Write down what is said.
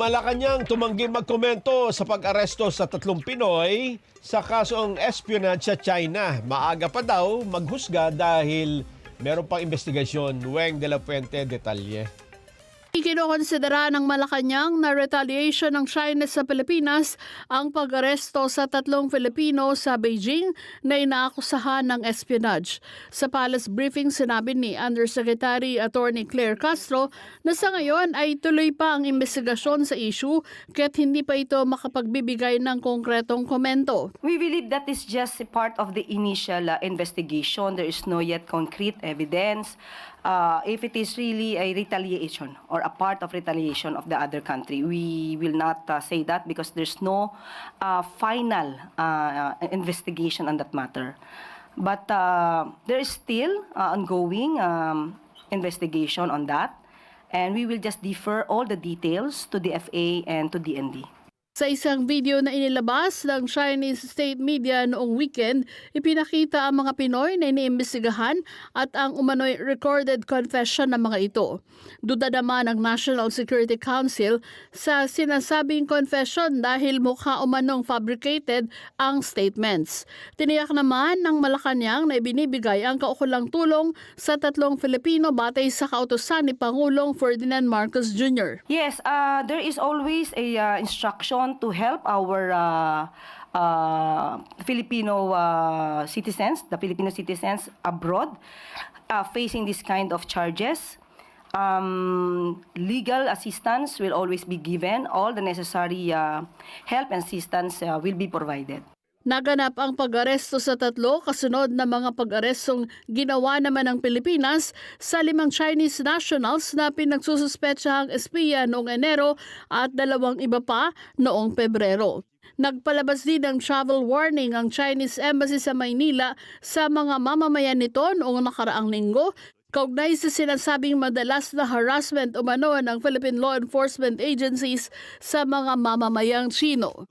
Malacanang tumanggi magkomento sa pag-aresto sa 3 Pinoy sa kasong espionage sa China. Maaga pa daw maghusga dahil meron pang investigasyon. Weng de la Fuente, detalye. Ikinokonsidera ng Malacanang na retaliation ng China sa Pilipinas ang pag-aresto sa 3 Filipino sa Beijing na inaakusahan ng espionage. Sa palace briefing, sinabi ni Undersecretary Attorney Claire Castro na sa ngayon ay tuloy pa ang investigasyon sa issue kaya't hindi pa ito makapagbibigay ng konkretong komento. We believe that is just a part of the initial investigation. There is no yet concrete evidence. If it is really a retaliation or a part of retaliation of the other country, we will not say that because there's no final investigation on that matter. But there is still ongoing investigation on that, and we will just defer all the details to the FA and to DND. Sa isang video na inilabas ng Chinese state media noong weekend, ipinakita ang mga Pinoy na iniimbestigahan at ang umano'y recorded confession ng mga ito. Duda naman ang National Security Council sa sinasabing confession dahil mukha umanong fabricated ang statements. Tiniyak naman ng Malacanang na ibinibigay ang kaukulang tulong sa 3 Filipino batay sa kautusan ni Pangulong Ferdinand Marcos Jr. Yes, there is always a instruction to help our Filipino citizens, the Filipino citizens abroad, facing this kind of charges. Legal assistance will always be given. All the necessary help and assistance will be provided. Naganap ang pag-aresto sa 3 kasunod na mga pag-arestong ginawa naman ng Pilipinas sa 5 Chinese nationals na pinagsususpetsahang espiya noong Enero at 2 iba pa noong Pebrero. Nagpalabas din ng travel warning ang Chinese Embassy sa Maynila sa mga mamamayan nito noong nakaraang linggo, kaugnay sa sinasabing madalas na harassment umano ng Philippine law enforcement agencies sa mga mamamayang Chino.